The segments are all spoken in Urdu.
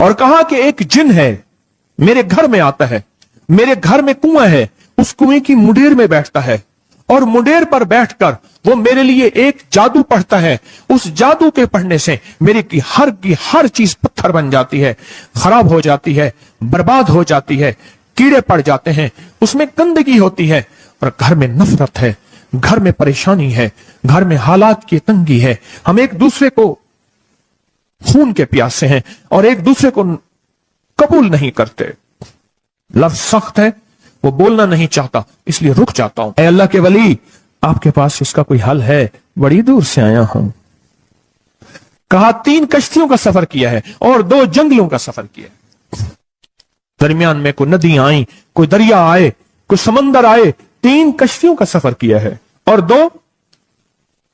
اور کہا کہ ایک جن ہے میرے گھر میں آتا ہے, میرے گھر میں کنواں ہے, اس کنویں کی منڈیر میں بیٹھتا ہے اور منڈیر پر بیٹھ کر وہ میرے لیے ایک جادو پڑھتا ہے. اس جادو کے پڑھنے سے میری کی ہر چیز پتھر بن جاتی ہے, خراب ہو جاتی ہے, برباد ہو جاتی ہے, کیڑے پڑ جاتے ہیں, اس میں گندگی ہوتی ہے, اور گھر میں نفرت ہے, گھر میں پریشانی ہے, گھر میں حالات کی تنگی ہے, ہم ایک دوسرے کو خون کے پیاسے ہیں اور ایک دوسرے کو قبول نہیں کرتے. لفظ سخت ہے, وہ بولنا نہیں چاہتا, اس لیے رک جاتا ہوں. اے اللہ کے ولی, آپ کے پاس اس کا کوئی حل ہے؟ بڑی دور سے آیا ہوں. کہا 3 کشتیوں کا سفر کیا ہے اور 2 جنگلوں کا سفر کیا ہے. درمیان میں کوئی ندیاں آئیں, کوئی دریا آئے, کوئی سمندر آئے. 3 کشتیوں کا سفر کیا ہے اور 2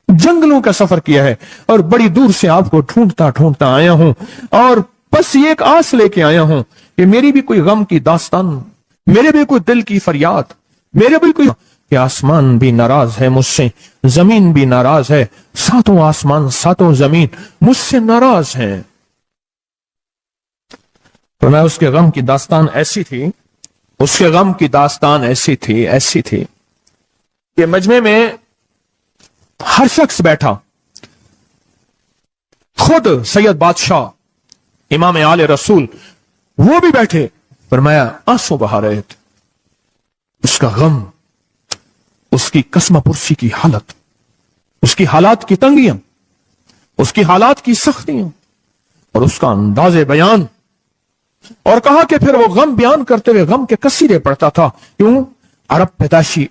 جنگلوں کا سفر کیا ہے, اور بڑی دور سے آپ کو ڈھونڈتا آیا ہوں, اور بس یہ ایک آس لے کے آیا ہوں کہ میری بھی کوئی غم کی داستان, میرے بھی کوئی دل کی فریاد, میرے بھی کوئی, کہ آسمان بھی ناراض ہے مجھ سے, زمین بھی ناراض ہے, 7 آسمان 7 زمین مجھ سے ناراض ہیں. تو میں اس کے غم کی داستان ایسی تھی, اس کے غم کی داستان ایسی تھی کہ مجمع میں ہر شخص بیٹھا, خود سید بادشاہ امام آل رسول وہ بھی بیٹھے. فرمایا آنسو بہا رہے تھے. اس کا غم, اس کی قسم پرسی کی حالت, اس کی حالات کی تنگیاں, اس کی حالات کی سختیاں, اور اس کا انداز بیان. اور کہا کہ پھر وہ غم بیان کرتے ہوئے غم کے قصیدے پڑھتا تھا. کیوں؟ عرب پیدائشی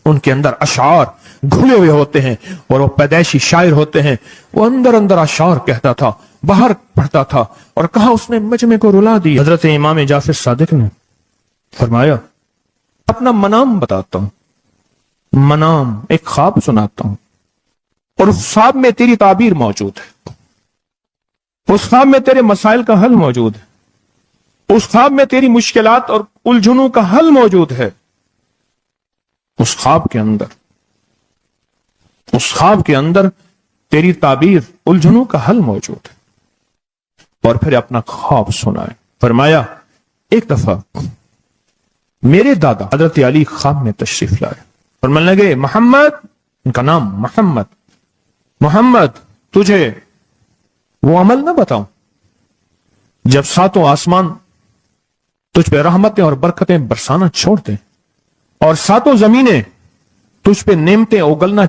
ان کے اندر اشعار گھلے ہوئے ہوتے ہیں اور وہ پیدائشی شاعر ہوتے ہیں. وہ اندر اشعار کہتا تھا, باہر پڑھتا تھا. اور کہا اس نے مجمع کو رلا دی. حضرت امام جعفر صادق نے فرمایا اپنا منام بتاتا ہوں, منام ایک خواب سناتا ہوں, اور اس خواب میں تیری تعبیر موجود ہے, اس خواب میں تیرے مسائل کا حل موجود ہے, اس خواب میں تیری مشکلات اور الجھنوں کا حل موجود ہے. اس خواب کے اندر تیری تعبیر الجھنوں کا حل موجود ہے. اور پھر اپنا خواب سنائے. فرمایا ایک دفعہ میرے دادا حضرت علی خواب میں تشریف لائے, فرمانے لگے محمد, ان کا نام محمد تجھے وہ عمل نہ بتاؤں جب 7 آسمان تجھ پہ رحمتیں اور برکتیں برسانا چھوڑ دیں, اور 7 زمینیں تجھ پہ نعمتیں اگلنا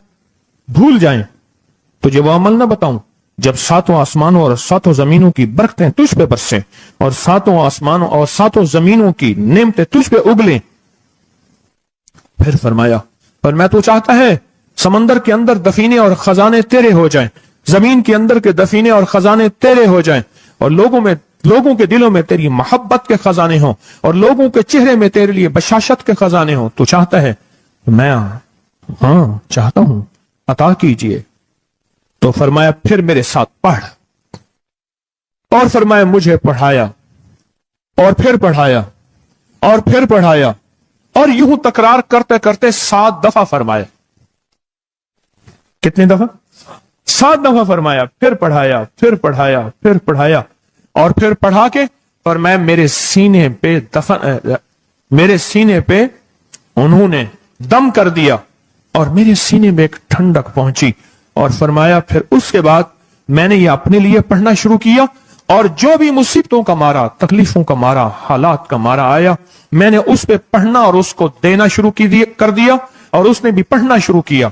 بھول جائیں, تجھے وہ عمل نہ بتاؤں جب 7 آسمانوں اور 7 زمینوں کی برکتیں تجھ پہ برسیں, اور 7 آسمانوں اور 7 زمینوں کی نعمتیں تجھ پہ اگلیں. پھر فرمایا پر میں تو چاہتا ہے سمندر کے اندر دفینے اور خزانے تیرے ہو جائیں, زمین کے اندر کے دفینے اور خزانے تیرے ہو جائیں, اور لوگوں کے دلوں میں تیری محبت کے خزانے ہوں, اور لوگوں کے چہرے میں تیرے لیے بشاشت کے خزانے ہوں. تو چاہتا ہے؟ میں ہاں چاہتا ہوں, عطا کیجئے. تو فرمایا پھر میرے ساتھ پڑھ, اور فرمایا مجھے پڑھایا, اور پھر پڑھایا, اور پھر پڑھایا, اور یوں تکرار کرتے کرتے 7 دفعہ فرمایا. کتنی دفعہ؟ 7 دفعہ فرمایا. پھر پڑھایا, پھر پڑھایا, پھر پڑھایا, اور پھر پڑھا کے فرمایا میرے سینے پہ انہوں نے دم کر دیا, اور میرے سینے میں ایک ٹھنڈک پہنچی. اور فرمایا پھر اس کے بعد میں نے یہ اپنے لیے پڑھنا شروع کیا, اور جو بھی مصیبتوں کا مارا, تکلیفوں کا مارا, حالات کا مارا آیا, میں نے اس پہ پڑھنا اور اس کو دینا شروع کر دیا, اور اس نے بھی پڑھنا شروع کیا.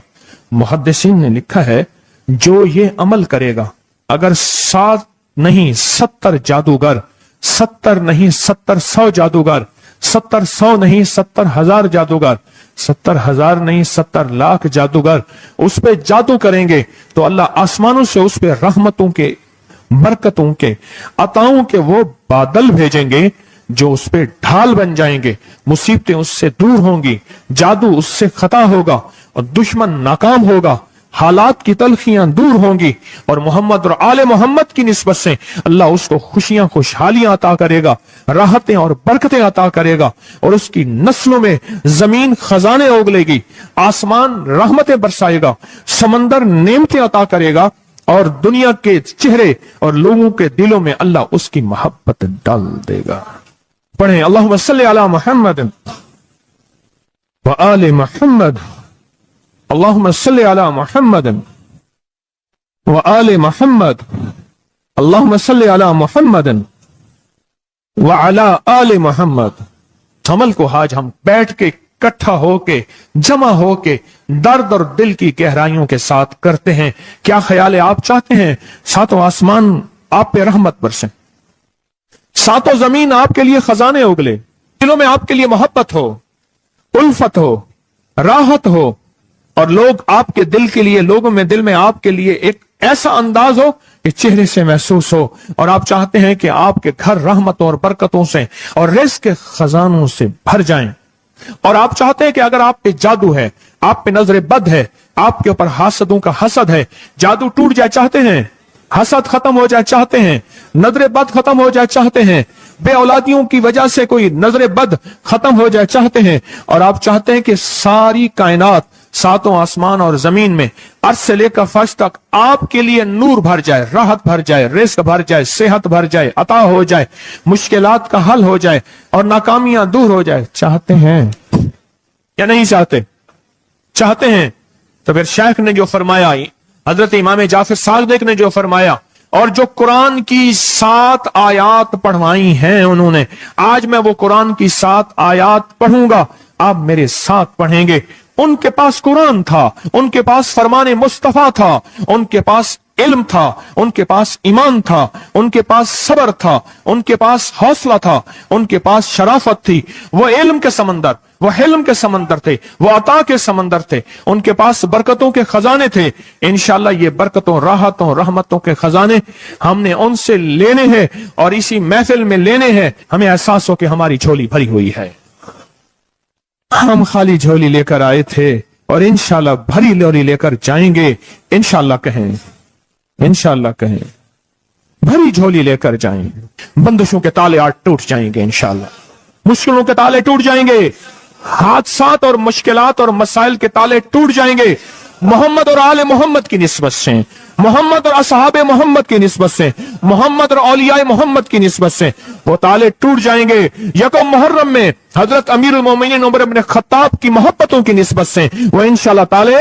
محدثین نے لکھا ہے جو یہ عمل کرے گا, اگر 7 نہیں 70 جادوگر, 70 نہیں 100 جادوگر, 100 نہیں 70,000 جادوگر, 70,000 نہیں 70 لاکھ جادوگر اس پہ جادو کریں گے, تو اللہ آسمانوں سے اس پہ رحمتوں کے, برکتوں کے, عطاؤں کے وہ بادل بھیجیں گے جو اس پہ ڈھال بن جائیں گے. مصیبتیں اس سے دور ہوں گی, جادو اس سے خطا ہوگا, اور دشمن ناکام ہوگا, حالات کی تلخیاں دور ہوں گی, اور محمد اور آل محمد کی نسبت سے اللہ اس کو خوشیاں خوشحالیاں عطا کرے گا, راحتیں اور برکتیں عطا کرے گا, اور اس کی نسلوں میں زمین خزانے اگلے گی, آسمان رحمتیں برسائے گا, سمندر نعمتیں عطا کرے گا, اور دنیا کے چہرے اور لوگوں کے دلوں میں اللہ اس کی محبت ڈال دے گا. پڑھیں اللہم صلی علی محمد وآل محمد. اللہم صلی علی محمد وآل محمد. اللہم صلی علی محمد وعلی آل محمد. عمل کو آج ہم بیٹھ کے اکٹھا ہو کے جمع ہو کے درد اور دل کی گہرائیوں کے ساتھ کرتے ہیں. کیا خیال ہے؟ آپ چاہتے ہیں ساتوں آسمان آپ پہ رحمت برسیں، ساتوں زمین آپ کے لیے خزانے اگلے، دلوں میں آپ کے لیے محبت ہو، الفت ہو، راحت ہو، اور لوگ آپ کے دل کے لیے، لوگوں میں دل میں آپ کے لیے ایک ایسا انداز ہو کہ چہرے سے محسوس ہو، اور آپ چاہتے ہیں کہ آپ کے گھر رحمتوں اور برکتوں سے اور رزق کے خزانوں سے بھر جائیں، اور آپ چاہتے ہیں کہ اگر آپ پہ جادو ہے، آپ پہ نظر بد ہے، آپ کے اوپر حاسدوں کا حسد ہے، جادو ٹوٹ جائے چاہتے ہیں، حسد ختم ہو جائے چاہتے ہیں، نظر بد ختم ہو جائے چاہتے ہیں، بے اولادیوں کی وجہ سے کوئی نظر بد ختم ہو جائے چاہتے ہیں، اور آپ چاہتے ہیں کہ ساری کائنات، ساتوں آسمان اور زمین میں عرش سے لے کر فرش تک آپ کے لیے نور بھر جائے، راحت بھر جائے، رزق بھر جائے، صحت بھر جائے، عطا ہو جائے، مشکلات کا حل ہو جائے اور ناکامیاں دور ہو جائے، چاہتے ہیں یا نہیں چاہتے؟ چاہتے ہیں. تو پھر شیخ نے جو فرمایا، حضرت امام جعفر صادق نے جو فرمایا، اور جو قرآن کی 7 آیات پڑھوائی ہیں انہوں نے، آج میں وہ قرآن کی 7 آیات پڑھوں گا، آپ میرے ساتھ پڑھیں گے. ان کے پاس قرآن تھا، ان کے پاس فرمان مصطفیٰ تھا، ان کے پاس علم تھا، ان کے پاس ایمان تھا، ان کے پاس صبر تھا، ان کے پاس حوصلہ تھا، ان کے پاس شرافت تھی. وہ علم کے سمندر، وہ حلم کے سمندر تھے، وہ عطا کے سمندر تھے، ان کے پاس برکتوں کے خزانے تھے. انشاءاللہ یہ برکتوں، راحتوں، رحمتوں کے خزانے ہم نے ان سے لینے ہیں اور اسی محفل میں لینے ہیں. ہمیں احساس ہو کہ ہماری جھولی بھری ہوئی ہے، ہم خالی جھولی لے کر آئے تھے اور انشاءاللہ بھری جھولی لے کر جائیں گے. انشاءاللہ کہیں، انشاءاللہ کہیں، بھری جھولی لے کر جائیں گے. بندشوں کے تالے آج ٹوٹ جائیں گے انشاءاللہ، مشکلوں کے تالے ٹوٹ جائیں گے، حادثات اور مشکلات اور مسائل کے تالے ٹوٹ جائیں گے. محمد اور آل محمد کی نسبت سے، محمد اور اصحاب محمد کی نسبت سے، محمد اور اولیاء محمد کی نسبت سے وہ تالے ٹوٹ جائیں گے. یکم محرم میں حضرت امیر المومنین عمر بن خطاب کی محبتوں کی نسبت سے وہ انشاءاللہ تالے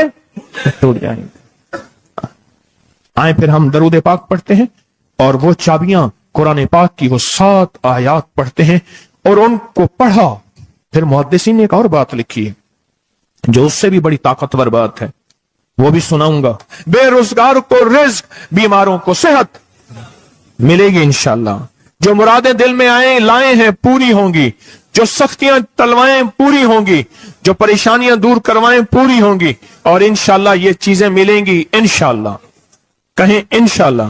ٹوٹ جائیں گے. آئیں پھر ہم درود پاک پڑھتے ہیں اور وہ چابیاں قرآن پاک کی وہ 7 آیات پڑھتے ہیں، اور ان کو پڑھا. پھر محدثین نے ایک اور بات لکھی ہے جو اس سے بھی بڑی طاقتور بات ہے، وہ بھی سناؤں گا. بے روزگار کو رزق، بیماروں کو صحت ملے گی انشاءاللہ. جو مرادیں دل میں لائے ہیں پوری ہوں گی، جو سختیاں تلوائیں پوری ہوں گی، جو پریشانیاں دور کروائیں پوری ہوں گی، اور انشاءاللہ یہ چیزیں ملیں گی انشاءاللہ. کہیں انشاءاللہ،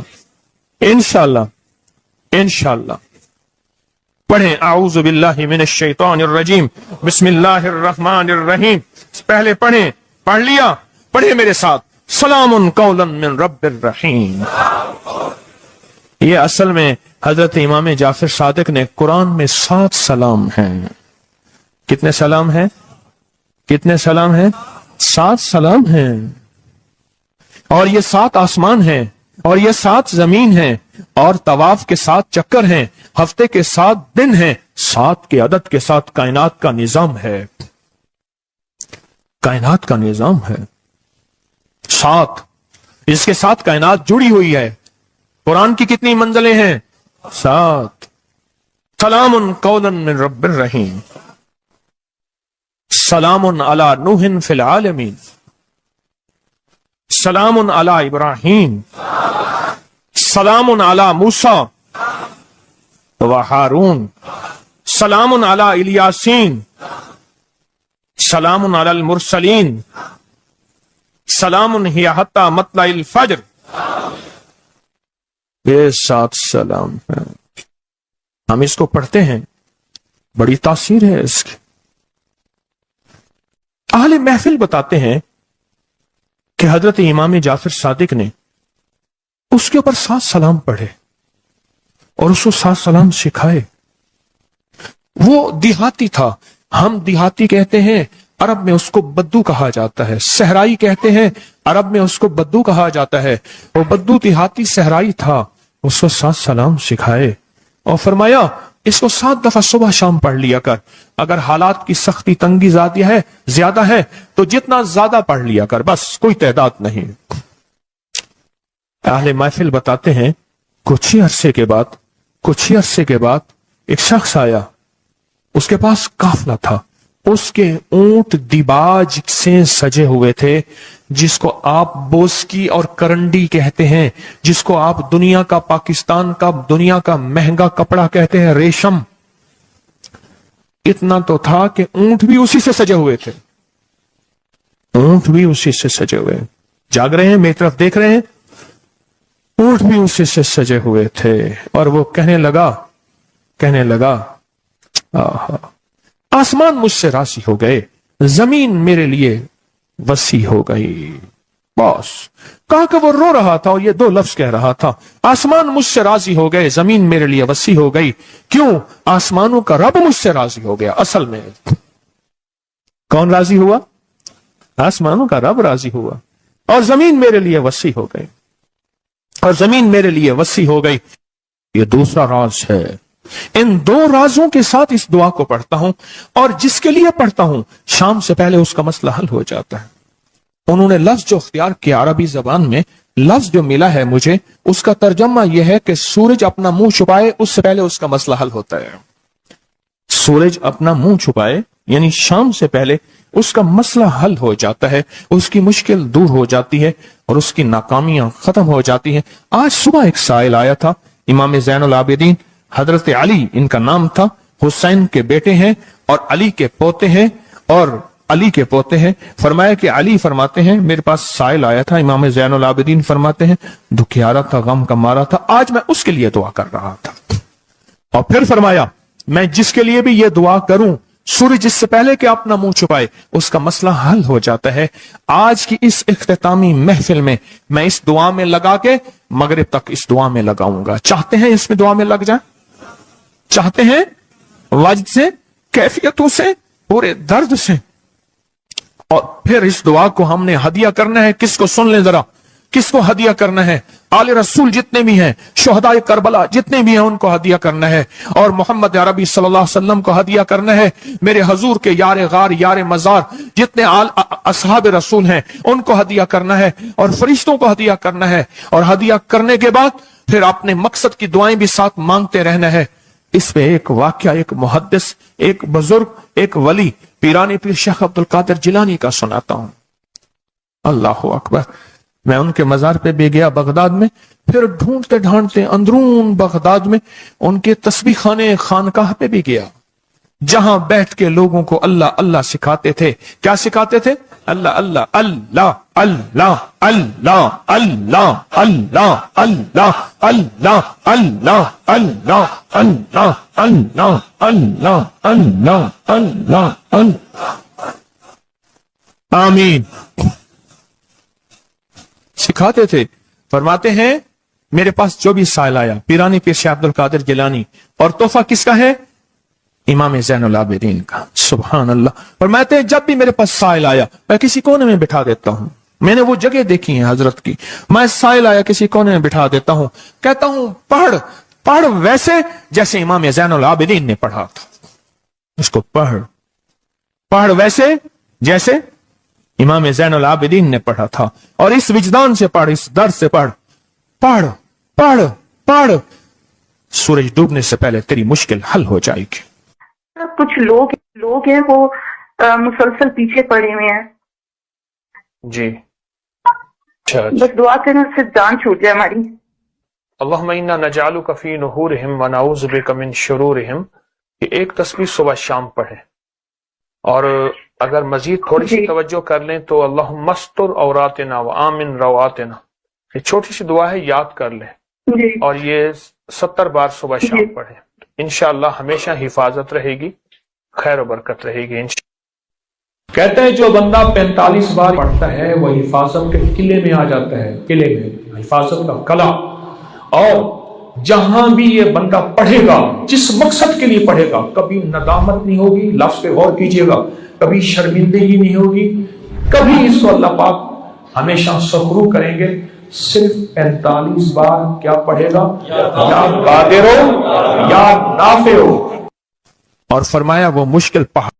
انشاءاللہ، انشاءاللہ. پڑھیں اعوذ باللہ من الشیطان الرجیم، بسم اللہ الرحمن الرحیم. پہلے پڑھیں، پڑھ لیا؟ پڑھیں میرے ساتھ، سلام قولا من رب الرحیم. یہ اصل میں حضرت امام جعفر صادق نے قرآن میں 7 سلام ہیں. کتنے سلام ہیں؟ کتنے سلام ہیں؟ 7 سلام ہیں. اور یہ 7 آسمان ہیں، اور یہ 7 زمین ہیں، اور طواف کے 7 چکر ہیں، ہفتے کے 7 دن ہیں، 7 کے عدد کے ساتھ کائنات کا نظام ہے. کائنات کا نظام ہے 7، اس کے ساتھ کائنات جڑی ہوئی ہے. قرآن کی کتنی منزلیں ہیں؟ 7. سلام قولا من رب الرحیم. سلام علی نوح فی العالمین. سلام علی ابراہیم. سلام علی موسیٰ و ہارون. سلام علی الیاسین. سلام علی المرسلین. سلام ہی حتی مطلع الفجر. یہ 7 سلام ہیں. ہم اس کو پڑھتے ہیں، بڑی تاثیر ہے اس کی. اہل محفل بتاتے ہیں کہ حضرت امام جعفر صادق نے اس کے اوپر 7 سلام پڑھے اور اس کو 7 سلام سکھائے. وہ دیہاتی تھا، ہم دیہاتی کہتے ہیں عرب میں اس کو بدو کہا جاتا ہے، صحرائی کہتے ہیں، عرب میں اس کو بدو کہا جاتا ہے۔ وہ بدو دیہاتی صحرائی تھا، اس کو 7 سلام سکھائے اور فرمایا اس کو 7 دفعہ صبح شام پڑھ لیا کر، اگر حالات کی سختی تنگی زیادہ ہے تو جتنا زیادہ پڑھ لیا کر، بس کوئی تعداد نہیں۔ اہل محفل بتاتے ہیں کچھ ہی عرصے کے بعد ایک شخص آیا، اس کے پاس قافلہ تھا، اس کے اونٹ دیباج سے سجے ہوئے تھے، جس کو آپ بوسکی اور کرنڈی کہتے ہیں، جس کو آپ پاکستان کا دنیا کا مہنگا کپڑا کہتے ہیں، ریشم۔ اتنا تو تھا کہ اونٹ بھی اسی سے سجے ہوئے تھے، جاگ رہے ہیں، میری طرف دیکھ رہے ہیں، اونٹ بھی اسی سے سجے ہوئے تھے۔ اور وہ کہنے لگا آسمان مجھ سے راضی ہو گئے، زمین میرے لیے وسیع ہو گئی۔ بس کہا کہ وہ رو رہا تھا اور یہ 2 لفظ کہہ رہا تھا، آسمان مجھ سے راضی ہو گئے، زمین میرے لیے وسیع ہو گئی۔ کیوں؟ آسمانوں کا رب مجھ سے راضی ہو گیا۔ اصل میں کون راضی ہوا؟ آسمانوں کا رب راضی ہوا، اور زمین میرے لیے وسیع ہو گئی، یہ دوسرا راز ہے۔ ان 2 رازوں کے ساتھ اس دعا کو پڑھتا ہوں، اور جس کے لیے پڑھتا ہوں شام سے پہلے اس کا مسئلہ حل ہو جاتا ہے۔ انہوں نے لفظ جو اختیار کیا عربی زبان میں، لفظ جو ملا ہے مجھے، اس کا ترجمہ یہ ہے کہ سورج اپنا منہ چھپائے اس سے پہلے اس کا مسئلہ حل ہوتا ہے۔ سورج اپنا منہ چھپائے یعنی شام سے پہلے اس کا مسئلہ حل ہو جاتا ہے، اس کی مشکل دور ہو جاتی ہے اور اس کی ناکامیاں ختم ہو جاتی ہیں۔ آج صبح ایک سائل آیا تھا، امام زین العابدین حضرت علی ان کا نام تھا، حسین کے بیٹے ہیں اور علی کے پوتے ہیں، فرمایا کہ علی فرماتے ہیں میرے پاس سائل آیا تھا، امام زین العابدین فرماتے ہیں دکھیارا تھا، غم کا مارا تھا، آج میں اس کے لیے دعا کر رہا تھا۔ اور پھر فرمایا میں جس کے لیے بھی یہ دعا کروں، سورج اس سے پہلے کہ اپنا منہ چھپائے اس کا مسئلہ حل ہو جاتا ہے۔ آج کی اس اختتامی محفل میں میں اس دعا میں لگا کے مغرب تک اس دعا میں لگاؤں گا۔ چاہتے ہیں اس میں دعا میں لگ جائیں؟ چاہتے ہیں؟ وجد سے، کیفیتوں سے، پورے درد سے۔ اور پھر اس دعا کو ہم نے ہدیہ کرنا ہے، کس کو؟ سن لیں ذرا، کس کو ہدیہ کرنا ہے؟ آل رسول جتنے بھی ہیں، شہداء کربلا جتنے بھی ہیں، ان کو ہدیہ کرنا ہے، اور محمد عربی صلی اللہ علیہ وسلم کو ہدیہ کرنا ہے، میرے حضور کے یار غار یار مزار جتنے اصحاب رسول ہیں ان کو ہدیہ کرنا ہے، اور فرشتوں کو ہدیہ کرنا ہے، اور ہدیہ کرنے کے بعد پھر اپنے مقصد کی دعائیں بھی ساتھ مانگتے رہنا ہے۔ اس پہ ایک واقعہ، ایک محدث، ایک بزرگ، ایک ولی پیرانی پیر شیخ عبد القادر جیلانی کا سناتا ہوں۔ اللہ اکبر۔ میں ان کے مزار پہ بھی گیا بغداد میں، پھر ڈھونڈتے ڈھانڈتے اندرون بغداد میں ان کے تسبیح خانے خانقاہ پہ بھی گیا، جہاں بیٹھ کے لوگوں کو اللہ اللہ سکھاتے تھے۔ کیا سکھاتے تھے؟ اللہ اللہ اللہ اللہ اللہ اللہ اللہ اللہ اللہ اللہ اللہ اللہ اللہ اللہ اللہ اللہ اللہ۔ آمین۔ سکھاتے تھے۔ فرماتے ہیں میرے پاس جو بھی سائل آیا، پیرانی پیر شیخ عبد القادر جیلانی، اور تحفہ کس کا ہے؟ امام زین العابدین کا۔ سبحان اللہ۔ فرماتے ہیں جب بھی میرے پاس سائل آیا میں کسی کونے میں بٹھا دیتا ہوں، میں نے وہ جگہ دیکھی ہے حضرت کی، میں سائل آیا کسی کونے میں بٹھا دیتا ہوں، کہتا ہوں پڑھ ویسے جیسے امام زین العابدین نے پڑھا تھا، اس کو پڑھ ویسے جیسے امام زین العابدین نے پڑھا تھا، اور اس وجدان سے پڑھ، اس درد سے پڑھ، سورج ڈوبنے سے پہلے تیری مشکل حل ہو جائے گی۔ کچھ لوگ ہیں وہ مسلسل پیچھے پڑے ہوئے ہیں جی، بس دعا کرنے سے جان چھوٹ جائے ہماری۔ اللہم انا نجعلک فی نحورہم ونعوذ بک من شرورہم، یہ ایک تسبیح صبح شام پڑھیں، اور اگر مزید تھوڑی سی توجہ کر لیں تو اللہم استر عوراتنا وآمن رواتنا، یہ چھوٹی سی دعا ہے، یاد کر لیں، اور یہ 70 بار صبح شام پڑھیں، انشاءاللہ ہمیشہ حفاظت رہے گی، خیر و برکت رہے گی انشاءاللہ۔ کہتے ہیں جو بندہ 45 بار پڑھتا ہے وہ حفاظت کے قلعے میں آ جاتا ہے، قلعے میں حفاظت کا قلعہ، اور جہاں بھی یہ بندہ پڑھے گا، جس مقصد کے لیے پڑھے گا، کبھی ندامت نہیں ہوگی، لفظ پہ غور کیجئے گا، کبھی شرمندگی نہیں ہوگی، کبھی اس کو اللہ پاک ہمیشہ سخرو کریں گے۔ صرف 45 بار کیا پڑھے گا؟ یا قادر ہو یا نافع ہو۔ اور فرمایا وہ مشکل پہاڑ